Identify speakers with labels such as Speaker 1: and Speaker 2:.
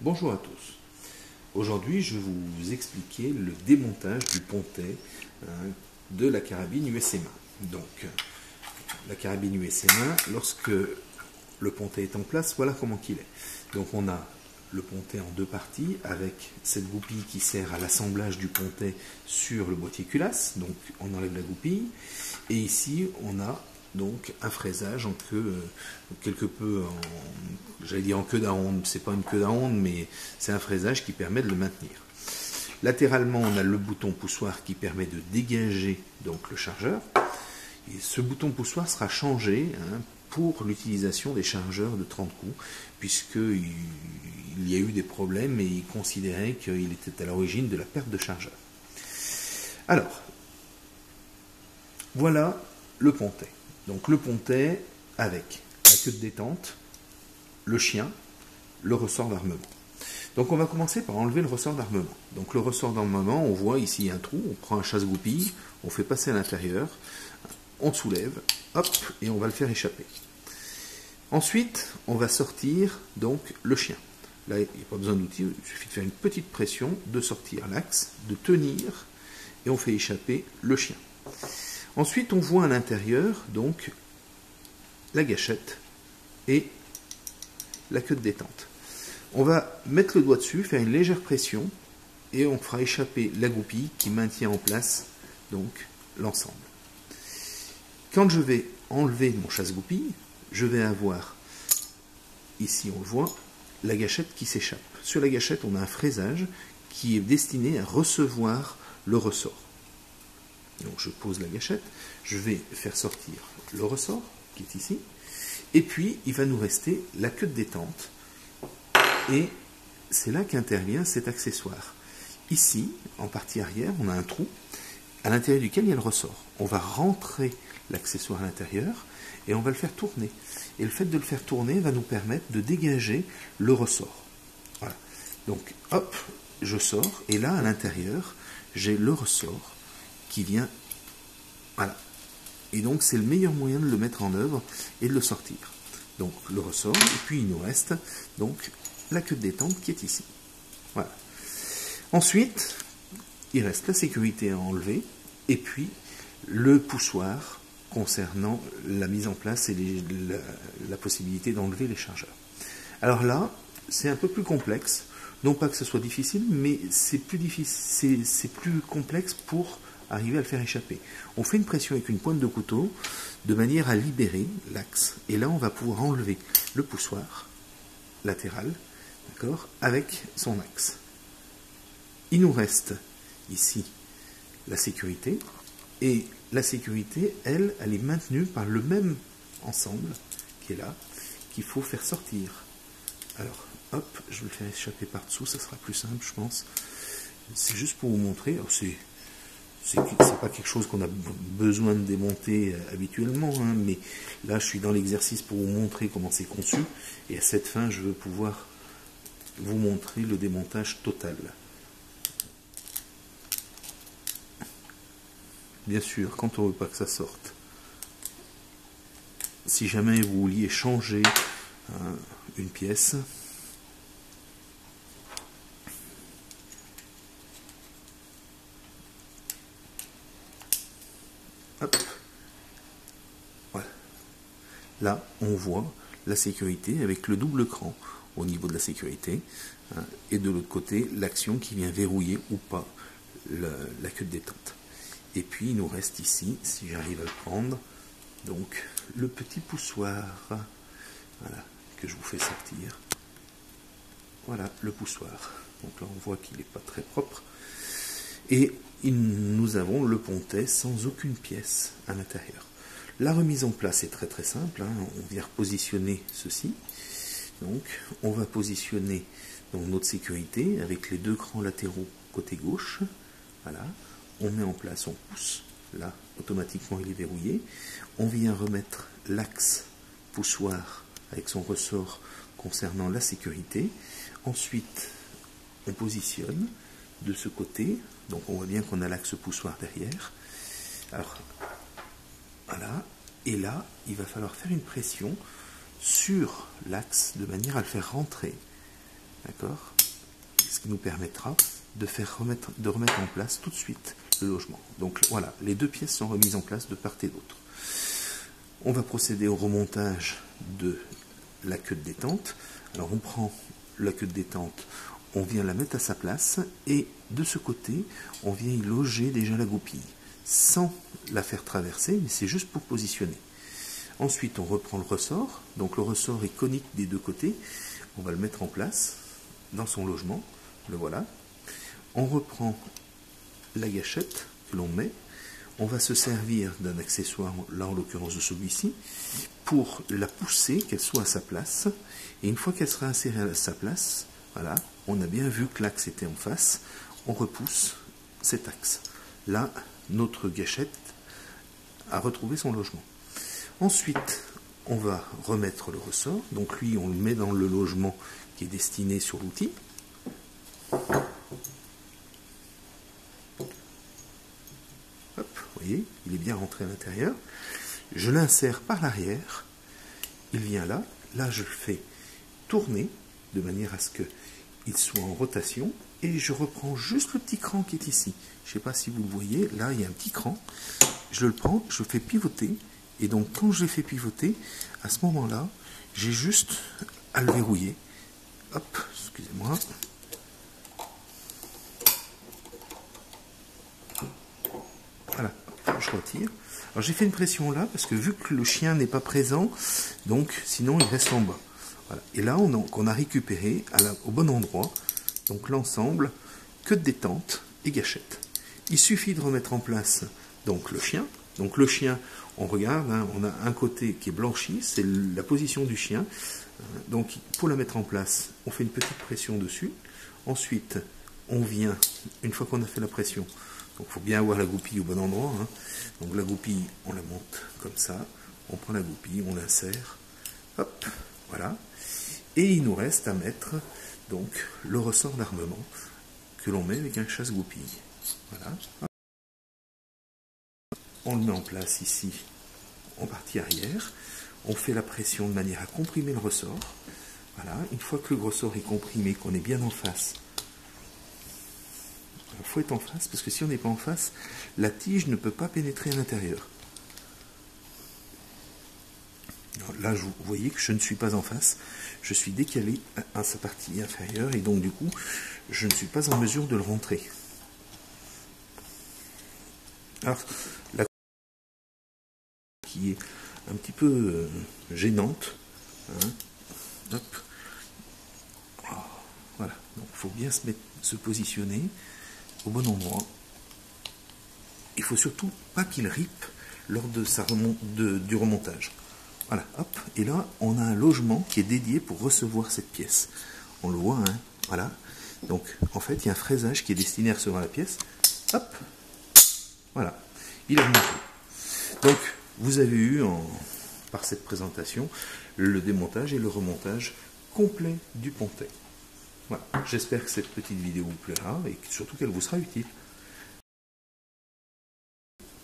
Speaker 1: Bonjour à tous. Aujourd'hui, je vais vous expliquer le démontage du pontet de la carabine USMA. Donc, la carabine USMA, lorsque le pontet est en place, voilà comment il est. Donc, on a le pontet en deux parties avec cette goupille qui sert à l'assemblage du pontet sur le boîtier culasse. Donc, on enlève la goupille. Et ici, on a donc un fraisage en queue, quelque peu j'allais dire en queue d'aronde, c'est pas une queue d'aronde, mais c'est un fraisage qui permet de le maintenir. Latéralement, on a le bouton poussoir qui permet de dégager donc le chargeur. Et ce bouton poussoir sera changé pour l'utilisation des chargeurs de 30 coups, puisqu'il y a eu des problèmes et il considérait qu'il était à l'origine de la perte de chargeur. Alors, voilà le pontet. Donc le pontet avec la queue de détente, le chien, le ressort d'armement. Donc on va commencer par enlever le ressort d'armement. Donc le ressort d'armement, on voit ici un trou, on prend un chasse-goupille, on fait passer à l'intérieur, on soulève, hop, et on va le faire échapper. Ensuite, on va sortir donc le chien. Là, il n'y a pas besoin d'outils, il suffit de faire une petite pression, de sortir l'axe, de tenir, et on fait échapper le chien. Ensuite, on voit à l'intérieur donc la gâchette et la queue de détente. On va mettre le doigt dessus, faire une légère pression et on fera échapper la goupille qui maintient en place donc l'ensemble. Quand je vais enlever mon chasse-goupille, je vais avoir, ici on le voit, la gâchette qui s'échappe. Sur la gâchette, on a un fraisage qui est destiné à recevoir le ressort. Donc je pose la gâchette, je vais faire sortir le ressort qui est ici, et puis il va nous rester la queue de détente, et c'est là qu'intervient cet accessoire. Ici, en partie arrière, on a un trou à l'intérieur duquel il y a le ressort. On va rentrer l'accessoire à l'intérieur et on va le faire tourner. Et le fait de le faire tourner va nous permettre de dégager le ressort. Voilà. Donc hop, je sors, et là à l'intérieur, j'ai le ressort qui vient, voilà. Et donc c'est le meilleur moyen de le mettre en œuvre et de le sortir. Donc le ressort, et puis il nous reste donc la queue de détente qui est ici. Voilà. Ensuite, il reste la sécurité à enlever, et puis le poussoir concernant la mise en place et la possibilité d'enlever les chargeurs. Alors là, c'est un peu plus complexe. Non pas que ce soit difficile, mais c'est plus complexe pour arriver à le faire échapper. On fait une pression avec une pointe de couteau de manière à libérer l'axe. Et là, on va pouvoir enlever le poussoir latéral, d'accord, avec son axe. Il nous reste ici la sécurité. Et la sécurité, elle est maintenue par le même ensemble qui est là, qu'il faut faire sortir. Alors, hop, je vais le faire échapper par-dessous, ça sera plus simple, je pense. C'est juste pour vous montrer. C'est pas quelque chose qu'on a besoin de démonter habituellement, mais là je suis dans l'exercice pour vous montrer comment c'est conçu, et à cette fin je veux pouvoir vous montrer le démontage total. Bien sûr, quand on ne veut pas que ça sorte, si jamais vous vouliez changer une pièce, hop, voilà. Là, on voit la sécurité avec le double cran au niveau de la sécurité, et de l'autre côté, l'action qui vient verrouiller ou pas la queue de détente. Et puis, il nous reste ici, si j'arrive à le prendre, donc le petit poussoir, voilà, que je vous fais sortir. Voilà le poussoir. Donc là, on voit qu'il n'est pas très propre. Et nous avons le pontet sans aucune pièce à l'intérieur. La remise en place est très très simple. On vient repositionner ceci. Donc on va positionner donc, notre sécurité avec les deux crans latéraux côté gauche. Voilà. On met en place, on pousse. Là, automatiquement, il est verrouillé. On vient remettre l'axe poussoir avec son ressort concernant la sécurité. Ensuite, on positionne de ce côté. Donc on voit bien qu'on a l'axe poussoir derrière. Alors, voilà. Et là, il va falloir faire une pression sur l'axe de manière à le faire rentrer D'accord? Ce qui nous permettra de remettre en place tout de suite le logement. Donc voilà, les deux pièces sont remises en place de part et d'autre. On va procéder au remontage de la queue de détente. Alors on prend la queue de détente, on vient la mettre à sa place et de ce côté, on vient y loger déjà la goupille sans la faire traverser, mais c'est juste pour positionner. Ensuite, on reprend le ressort. Donc le ressort est conique des deux côtés. On va le mettre en place dans son logement. Le voilà. On reprend la gâchette que l'on met. On va se servir d'un accessoire, là en l'occurrence de celui-ci, pour la pousser, qu'elle soit à sa place. Et une fois qu'elle sera insérée à sa place, voilà, on a bien vu que l'axe était en face. On repousse cet axe. Là, notre gâchette a retrouvé son logement. Ensuite, on va remettre le ressort. Donc lui, on le met dans le logement qui est destiné sur l'outil. Hop, vous voyez, il est bien rentré à l'intérieur. Je l'insère par l'arrière. Il vient là. Là, je le fais tourner de manière à ce qu'il soit en rotation. Et je reprends juste le petit cran qui est ici. Je ne sais pas si vous le voyez. Là, il y a un petit cran. Je le prends, je le fais pivoter. Et donc, quand je l'ai fait pivoter, à ce moment-là, j'ai juste à le verrouiller. Hop, excusez-moi. Voilà, je retire. Alors, j'ai fait une pression là, parce que vu que le chien n'est pas présent, donc, sinon, il reste en bas. Voilà. Et là, on a récupéré au bon endroit, donc l'ensemble, queue de détente et gâchette. Il suffit de remettre en place, donc, le chien. Donc, le chien, on regarde, hein, on a un côté qui est blanchi, c'est la position du chien. Donc, pour la mettre en place, on fait une petite pression dessus. Ensuite, on vient, une fois qu'on a fait la pression, donc il faut bien avoir la goupille au bon endroit. Hein. Donc, la goupille, on la monte comme ça. On prend la goupille, on l'insère. Hop, voilà. Et il nous reste à mettre, donc, le ressort d'armement que l'on met avec un chasse-goupille. Voilà. On le met en place ici, en partie arrière. On fait la pression de manière à comprimer le ressort. Voilà. Une fois que le ressort est comprimé, qu'on est bien en face, il faut être en face, parce que si on n'est pas en face, la tige ne peut pas pénétrer à l'intérieur. Là, vous voyez que je ne suis pas en face. Je suis décalé à sa partie inférieure, et donc du coup, je ne suis pas en mesure de le rentrer. Alors, la qui est un petit peu gênante. Hein. Hop. Oh, voilà. Donc, il faut bien se positionner au bon endroit. Il faut surtout pas qu'il rippe lors de du remontage. Voilà, hop. Et là, on a un logement qui est dédié pour recevoir cette pièce. On le voit, hein. Voilà. Donc, en fait, il y a un fraisage qui est destiné à recevoir la pièce. Hop. Voilà. Il est remonté. Donc, vous avez eu, par cette présentation, le démontage et le remontage complet du pontet. Voilà. J'espère que cette petite vidéo vous plaira et surtout qu'elle vous sera utile.